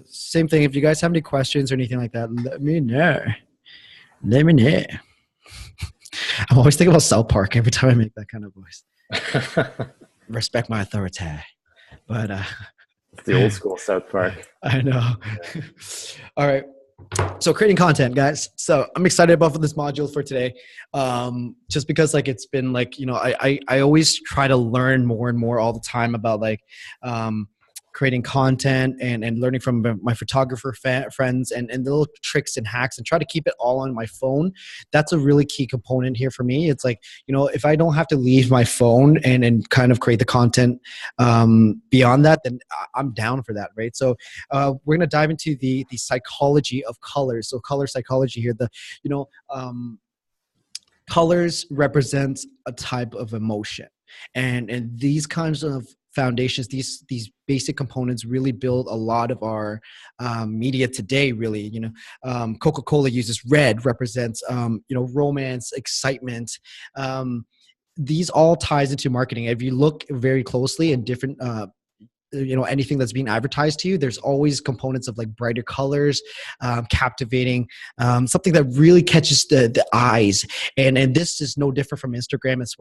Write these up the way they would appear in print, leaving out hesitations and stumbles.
Same thing. If you guys have any questions or anything like that, let me know. Let me know. I'm always thinking about South Park every time I make that kind of voice. Respect my authority. But It's the old school South Park. I know. All right. So creating content, guys. So I'm excited about this module for today. Just because like it's been like, I always try to learn more and more all the time about like creating content and learning from my photographer friends and the little tricks and hacks, and try to keep it all on my phone. That's a really key component here for me. It's like, if I don't have to leave my phone and kind of create the content beyond that, then I'm down for that, right? So we're going to dive into the psychology of colors. So color psychology here, colors represents a type of emotion, and these kinds of foundations, these basic components really build a lot of our media today. Really, Coca-Cola uses red, represents romance, excitement. These all ties into marketing. If you look very closely in different anything that's being advertised to you, there's always components of like brighter colors, captivating, something that really catches the eyes. And this is no different from Instagram as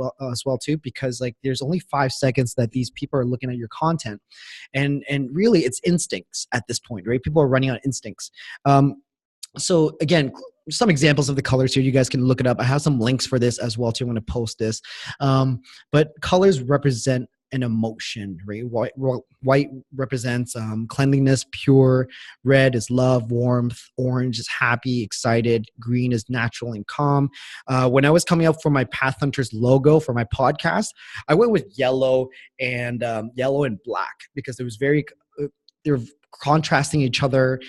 well too, because like there's only 5 seconds that these people are looking at your content, and really it's instincts at this point, right? People are running on instincts. So again, some examples of the colors here, you guys can look it up. I have some links for this as well too. I'm going to post this. But colors represent an emotion, right? White represents cleanliness, pure. Red is love, warmth. Orange is happy, excited. Green is natural and calm. When I was coming up for my Path Hunters logo for my podcast, I went with yellow and black because it was they're contrasting each other.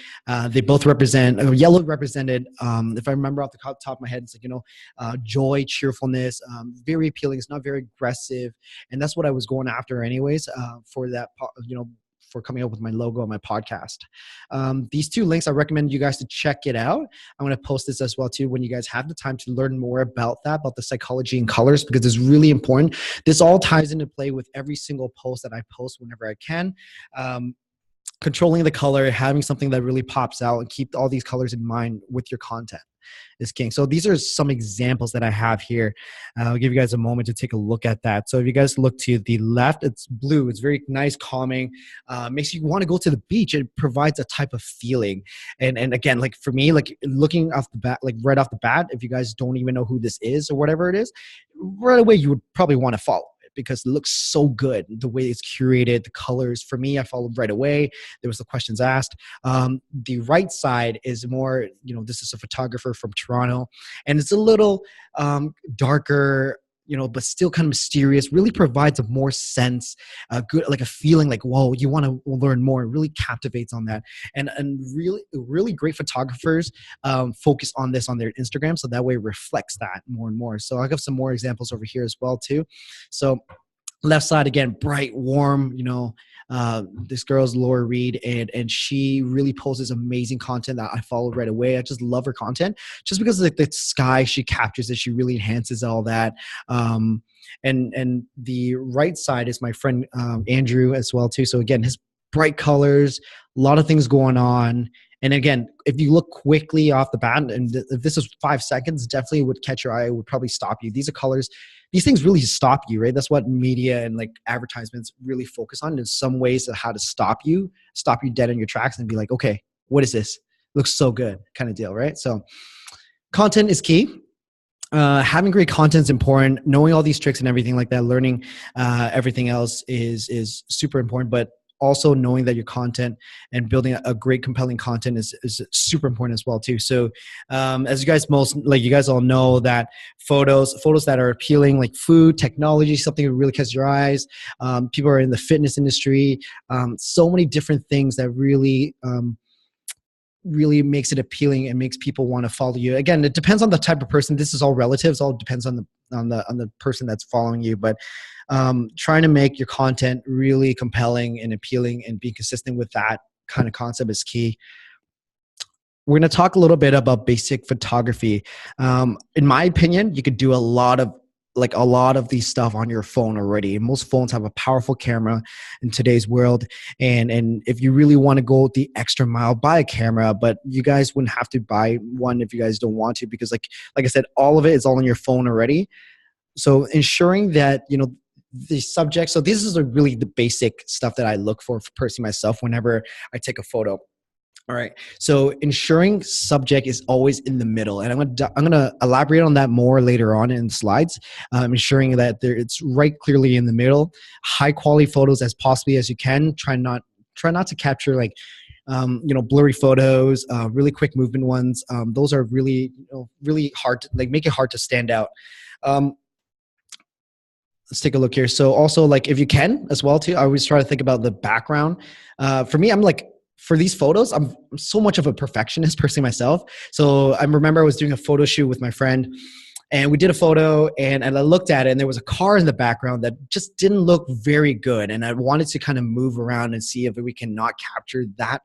They both represent, yellow represented, if I remember off the top of my head, it's like, joy, cheerfulness, very appealing. It's not very aggressive. And that's what I was going after anyways, for that, for coming up with my logo on my podcast. These 2 links, I recommend you guys to check it out. I'm going to post this as well too when you guys have the time to learn more about the psychology and colors, because it's really important. This all ties into play with every single post that I post whenever I can. Controlling the color, having something that really pops out, and keep all these colors in mind with your content is king. So these are some examples that I have here. I'll give you guys a moment to take a look at that. So if you guys look to the left, it's blue. It's very nice, calming, makes you want to go to the beach. It provides a type of feeling. And again, like for me, like looking off the bat, like right off the bat, if you guys don't even know who this is or whatever it is, right away, you would probably want to follow because it looks so good. The way it's curated, the colors. For me, I followed right away. There was the questions asked. The right side is more, this is a photographer from Toronto, and it's a little darker, but still kind of mysterious. Really provides a more sense, good, like a feeling like, whoa, you want to learn more. It really captivates on that. And really great photographers focus on this on their Instagram, so that way it reflects that more and more. So I have some more examples over here as well too. So left side, again, bright, warm, this girl's Laura Reed, and she really poses amazing content that I followed right away. I just love her content just because like the sky, she captures it. She really enhances all that. And the right side is my friend Andrew as well too. So again, his bright colors, a lot of things going on. And again, if you look quickly off the bat, and if this is 5 seconds, definitely would catch your eye. It would probably stop you. These are colors. These things really stop you, right? That's what media and like advertisements really focus on, in some ways of how to stop you dead in your tracks and be like, okay, what is this? Looks so good kind of deal, right? So content is key. Having great content is important. Knowing all these tricks and everything like that, learning everything else is super important. But also knowing that your content and building a great compelling content is super important as well too. So as you guys all know, that photos that are appealing, like food, technology, something that really catches your eyes. People are in the fitness industry, so many different things that really makes it appealing and makes people want to follow you. Again, it depends on the type of person. This is all relatives. All depends on the person that's following you. But trying to make your content really compelling and appealing and being consistent with that kind of concept is key. We're going to talk a little bit about basic photography. In my opinion, you could do a lot of like a lot of these stuff on your phone already. Most phones have a powerful camera in today's world. And if you really want to go the extra mile, buy a camera, but you guys wouldn't have to buy one if you guys don't want to, because like I said, all of it is all on your phone already. So ensuring that, the subject, so this is really the basic stuff that I look for personally myself whenever I take a photo. All right. So ensuring subject is always in the middle, and I'm gonna elaborate on that more later on in slides. Ensuring that it's right clearly in the middle. High quality photos as possibly as you can. Try not to capture like blurry photos, really quick movement ones. Those are really really hard to make it hard to stand out. Let's take a look here. So also, like, if you can as well too, I always try to think about the background. For me, I'm like, for these photos, I'm so much of a perfectionist personally myself. So I remember I was doing a photo shoot with my friend, and we did a photo, and I looked at it, and there was a car in the background that just didn't look very good. And I wanted to kind of move around and see if we can not capture that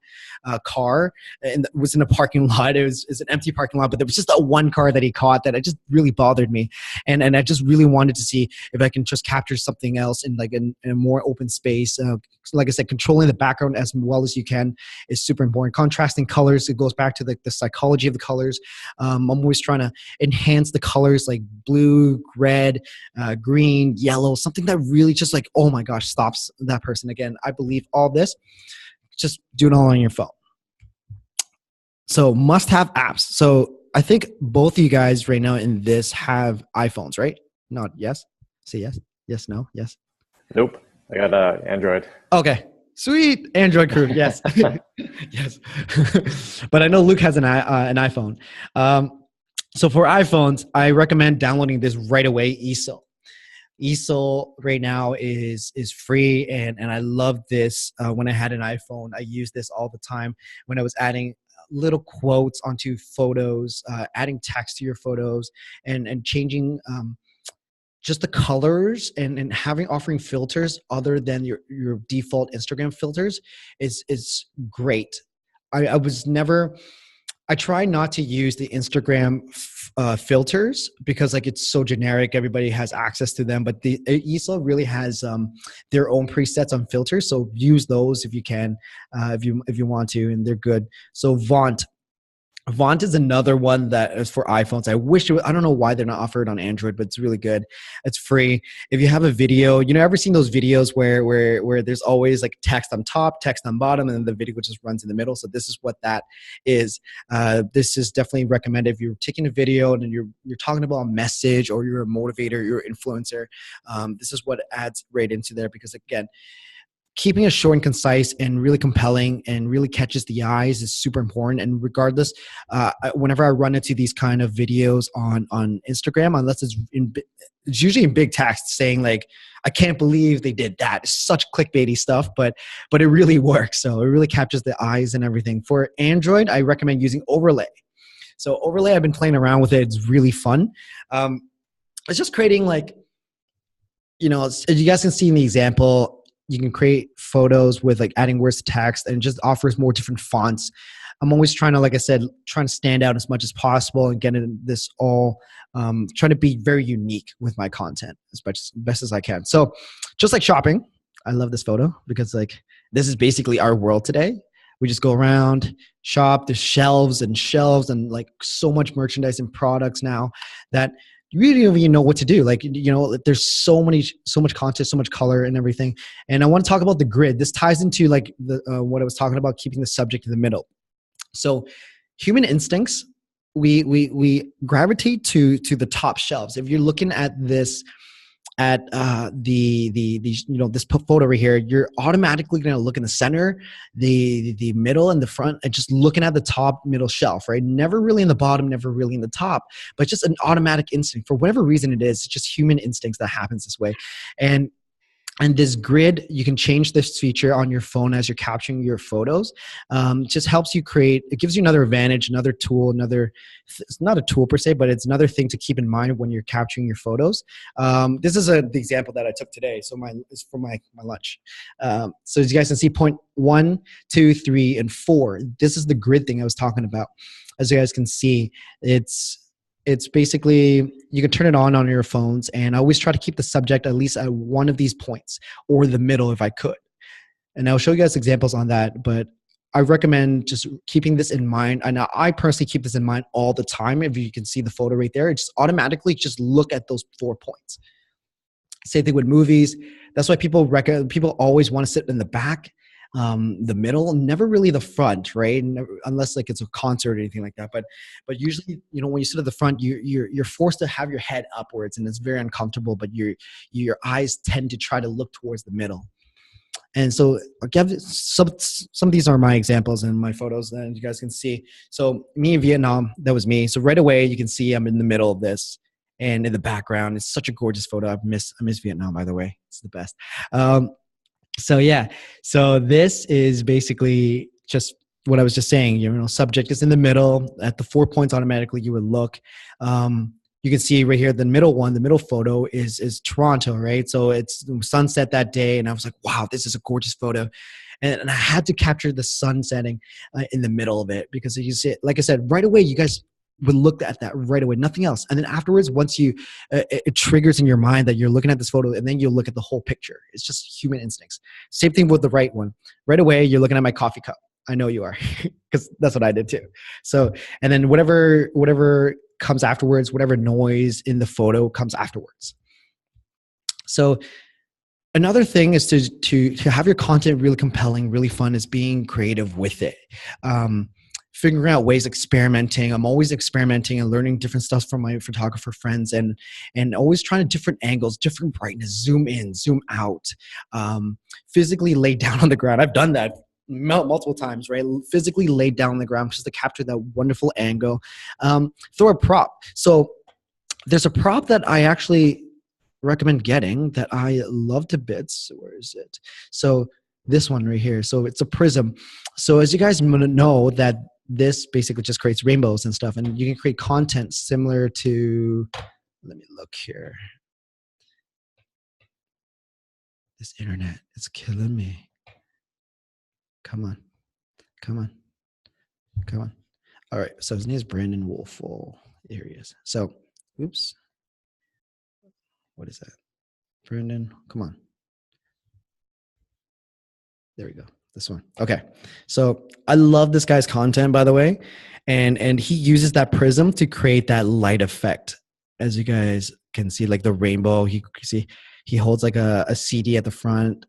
car. And it was in a parking lot. It was an empty parking lot, but there was just that one car that he caught that it just really bothered me. And I just really wanted to see if I can just capture something else in like in a more open space. Like I said, controlling the background as well as you can is super important. Contrasting colors, it goes back to the psychology of the colors. I'm always trying to enhance the colors, like blue, red, green, yellow, something that really just like, oh my gosh, stops that person. Again, I believe all this, just do it all on your phone. So must have apps. So I think both of you guys right now in this have iPhones, right? Not yes? Say yes. Yes, no, yes. Nope. I got Android. Okay. Sweet. Android crew. Yes. Yes. But I know Luke has an iPhone. So for iPhones, I recommend downloading this right away, Easel. Easel right now is free, and I love this. When I had an iPhone, I used this all the time when I was adding little quotes onto photos, adding text to your photos, and changing just the colors, and offering filters other than your default Instagram filters is great. I was never. I try not to use the Instagram filters because like it's so generic. Everybody has access to them, but the Easel really has their own presets on filters. So use those if you can, if you want to, and they're good. So Vaunt is another one that is for iPhones. I don't know why they're not offered on Android, but it's really good. It's free. If you have a video, ever seen those videos where there's always like text on top, text on bottom, and then the video just runs in the middle. So this is what that is. This is definitely recommended if you're taking a video and you're talking about a message, or you're a motivator, you're an influencer. This is what adds right into there, because again, keeping it short and concise and really compelling and really catches the eyes is super important. And regardless, whenever I run into these kind of videos on Instagram, unless it's usually in big text saying like, I can't believe they did that. It's such clickbaity stuff, but it really works. So it really captures the eyes and everything. For Android, I recommend using Overlay. So Overlay, I've been playing around with it. It's really fun. It's just creating like, as you guys can see in the example, you can create photos with like adding words to text, and it just offers more different fonts. I'm always trying to, like I said, trying to stand out as much as possible and get this all, trying to be very unique with my content as best as I can. So just like shopping, I love this photo because like this is basically our world today. We just go around, shop, there's shelves and like so much merchandise and products now that you really don't even know what to do. Like, there's so much content, so much color and everything. And I want to talk about the grid. This ties into like what I was talking about, keeping the subject in the middle. So human instincts, we gravitate to the top shelves. If you're looking at this, at this photo right here, you're automatically going to look in the center, the middle, and the front, and just looking at the top middle shelf, right? Never really in the bottom, never really in the top, but just an automatic instinct. For whatever reason it is, it's just human instincts that happens this way. And this grid, you can change this feature on your phone as you're capturing your photos. Just helps you it gives you another advantage, another tool, it's not a tool per se, but it's another thing to keep in mind when you're capturing your photos. This is the example that I took today. So it's for my lunch. So as you guys can see, point 1, 2, 3, and 4. This is the grid thing I was talking about. As you guys can see, it's It's basically, you can turn it on your phones, and I always try to keep the subject at least at one of these points or the middle if I could. And I'll show you guys examples on that, but I recommend just keeping this in mind. And I personally keep this in mind all the time. If you can see the photo right there, it just automatically just look at those 4 points. Same thing with movies. That's why people always want to sit in the back, the middle, never really the front, right? Never, unless like it's a concert or anything like that. But usually, when you sit at the front, you're forced to have your head upwards, and it's very uncomfortable. But your eyes tend to try to look towards the middle. And so again, some of these are my examples and my photos that you guys can see. So me in Vietnam, that was me. So right away you can see I'm in the middle of this, and in the background, it's such a gorgeous photo. I miss Vietnam, by the way. It's the best. So yeah, so this is basically just what I was just saying. Subject is in the middle. At the 4 points, automatically you would look. You can see right here, the middle photo is Toronto, right? So it's sunset that day, and I was like, wow, this is a gorgeous photo. And I had to capture the sun setting in the middle of it, because you see it, like I said, right away, you guys would look at that right away, nothing else. And then afterwards, once it triggers in your mind that you're looking at this photo, and then you'll look at the whole picture. It's just human instincts. Same thing with the right one. Right away, you're looking at my coffee cup. I know you are, because that's what I did too. So, and then whatever comes afterwards, whatever noise in the photo comes afterwards. So another thing is to have your content really compelling, really fun, is being creative with it. Figuring out ways, experimenting. I'm always experimenting and learning different stuff from my photographer friends, and always trying different angles, different brightness, zoom in, zoom out, physically lay down on the ground. I've done that multiple times, right? Physically laid down on the ground just to capture that wonderful angle. Throw a prop. So there's a prop that I actually recommend getting that I love to bits. Where is it? So this one right here. So it's a prism. So as you guys know, that this basically just creates rainbows and stuff, and you can create content similar to, let me look here. This internet is killing me. Come on. All right. So his name is Brandon Wolfel. Here he is. So, oops. What is that? Brandon, come on. There we go. This one. Okay. So I love this guy's content, by the way. And he uses that prism to create that light effect. As you guys can see, like the rainbow, he holds like a CD at the front,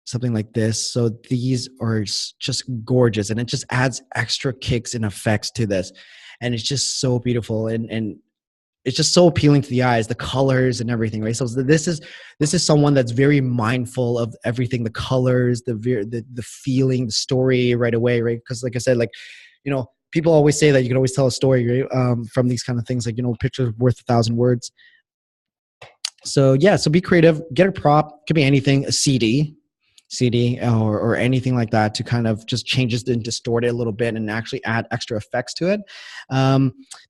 something like this. So these are just gorgeous, and it just adds extra kicks and effects to this. And it's just so beautiful, and it's just so appealing to the eyes, the colors and everything, right? So this is someone that's very mindful of everything, the colors, the feeling, the story right away, right? Because like I said, people always say that you can always tell a story, right? From these kind of things, like, pictures worth 1,000 words. So yeah, so be creative, get a prop, could be anything, a CD or anything like that, to kind of just change it and distort it a little bit and actually add extra effects to it.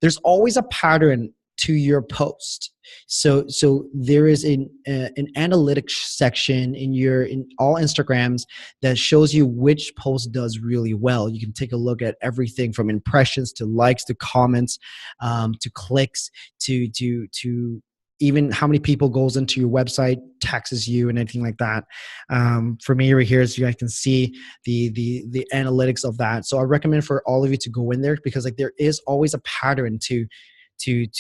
There's always a pattern to your post. So there is an analytics section in all Instagrams that shows you which post does really well. You can take a look at everything from impressions to likes to comments, to clicks, to even how many people goes into your website, taxes you, and anything like that. For me right here, as you guys can see the analytics of that. So I recommend for all of you to go in there, because like there is always a pattern to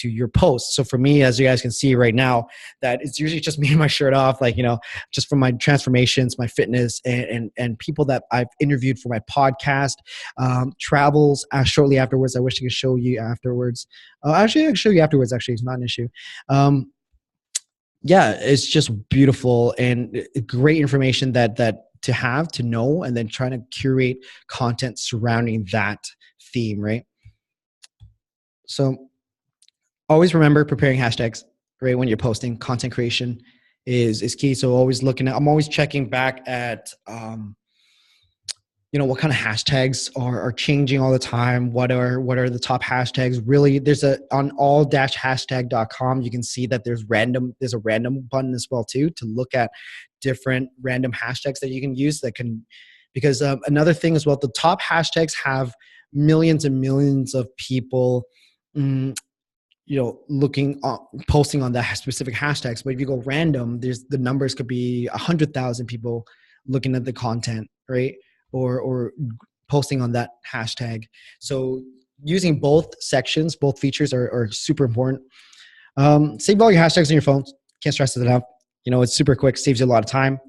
your posts. So for me, as you guys can see right now, that it's usually just me and my shirt off, like, just from my transformations, my fitness, and people that I've interviewed for my podcast, travels shortly afterwards. I wish I could show you afterwards. Actually, I can show you afterwards. Actually, it's not an issue. Yeah, it's just beautiful and great information that to have, to know, and then trying to curate content surrounding that theme, right? So always remember preparing hashtags, right? When you're posting, content creation is key. So I'm always checking back at, what kind of hashtags are changing all the time. What are the top hashtags? Really, there's on all-hashtag.com, you can see that there's a random button as well too, to look at different random hashtags that you can use because another thing as well, the top hashtags have millions and millions of people looking posting on that specific hashtags. But if you go random, the numbers could be 100,000 people looking at the content, right? Or posting on that hashtag. So using both sections, both features are super important. Save all your hashtags on your phone. Can't stress it enough. It's super quick, saves you a lot of time.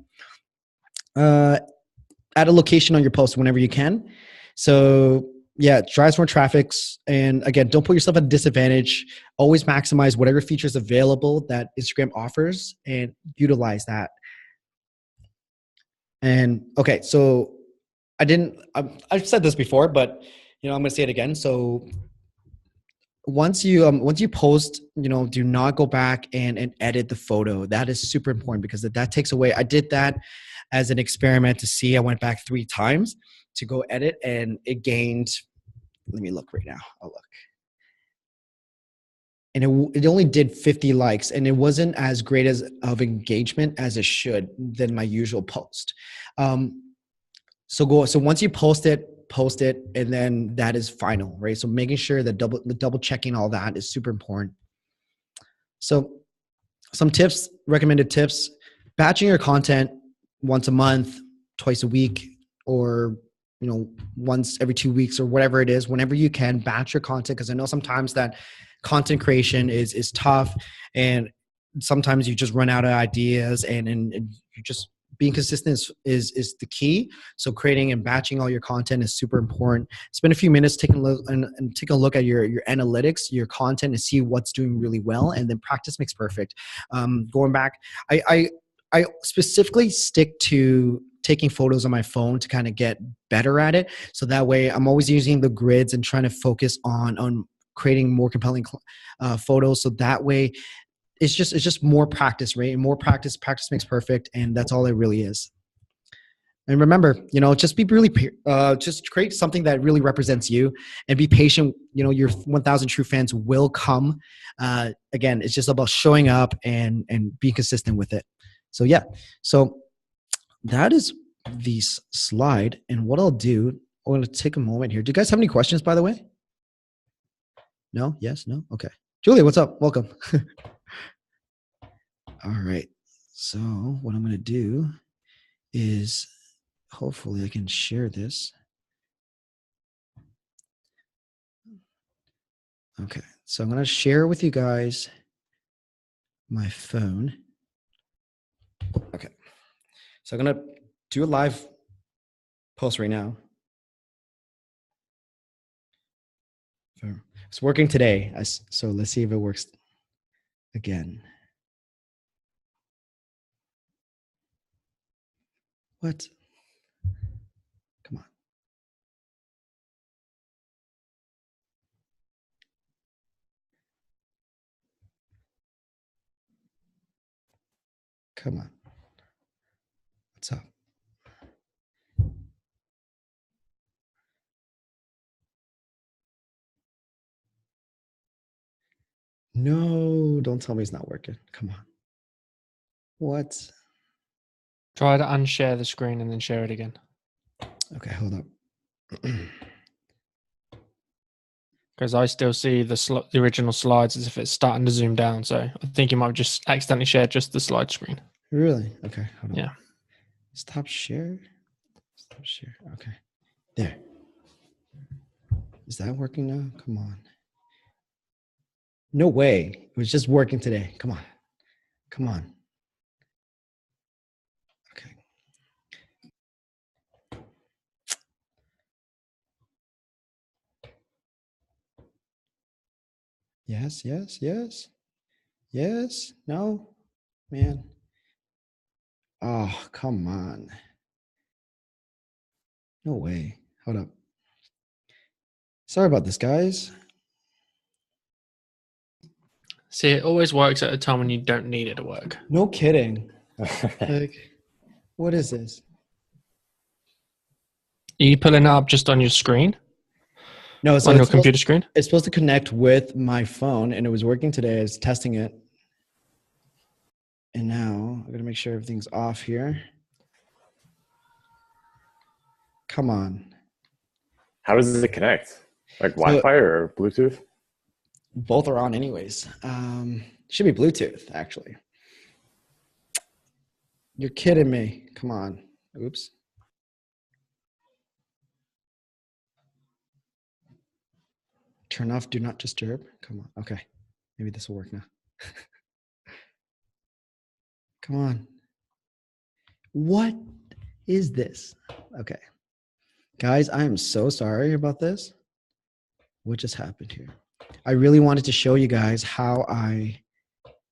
Add a location on your post whenever you can. So yeah, drives more traffic. And again, don't put yourself at a disadvantage. Always maximize whatever features available that Instagram offers and utilize that. And okay, so I've said this before, but I'm going to say it again. So once you post, do not go back and edit the photo. That is super important because that takes away. I did that as an experiment to see. I went back 3 times to go edit, and it gained. Let me look right now. I'll look. And it only did 50 likes, and it wasn't as great of engagement as it should than my usual post. So once you post it, and then that is final, right? So making sure that double checking all that is super important. So some tips, recommended tips: batching your content once a month, twice a week, or once every 2 weeks, or whatever it is. Whenever you can, batch your content, because I know sometimes that content creation is tough, and sometimes you just run out of ideas, and you just being consistent is the key. So creating and batching all your content is super important. Spend a few minutes taking a look and take a look at your analytics, your content, and see what's doing really well, and then practice makes perfect. Going back, I specifically stick to taking photos on my phone to kind of get better at it. So that way I'm always using the grids and trying to focus on creating more compelling photos. So that way it's just more practice, right? And more practice makes perfect. And that's all it really is. And remember, just be really, just create something that really represents you, and be patient. Your 1,000 true fans will come. Again, it's just about showing up and being consistent with it. So yeah, so that is the slide. And what I'll do, I'm going to take a moment here. Do you guys have any questions, by the way? No? Yes? No? Okay. Julia, what's up? Welcome. All right. So what I'm going to do is hopefully I can share this. Okay. So I'm going to share with you guys my phone. Okay. So I'm going to do a live post right now. It's working today. So let's see if it works again. What? Come on. Come on. What's up? No, don't tell me it's not working. Come on. What? Try to unshare the screen and then share it again. Okay, hold up. Because I still see the original slides as if it's starting to zoom down. So I think you might have just accidentally shared just the slide screen. Really? Okay, hold on. Yeah. Stop share. Stop share. Okay. There. Is that working now? Come on. No way. It was just working today. Come on. Come on. Okay. Yes, yes, yes. Yes. No. Man. Oh, come on. No way. Hold up. Sorry about this, guys. See, it always works at a time when you don't need it to work. No kidding. Like, what is this? Are you pulling it up just on your screen? No, so on your computer screen? It's supposed to connect with my phone, and it was working today. I was testing it. And now I'm going to make sure everything's off here. Come on. How does it connect? Like Wi-Fi or Bluetooth? Both are on anyways. Should be Bluetooth, actually. You're kidding me. Come on. Oops. Turn off Do Not Disturb. Come on. Okay. Maybe this will work now. Come on. What is this? Okay. Guys, I am so sorry about this. What just happened here? I really wanted to show you guys how I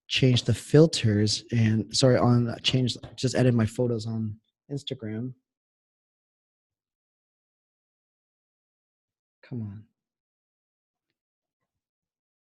changed the filters and just edit my photos on Instagram. Come on.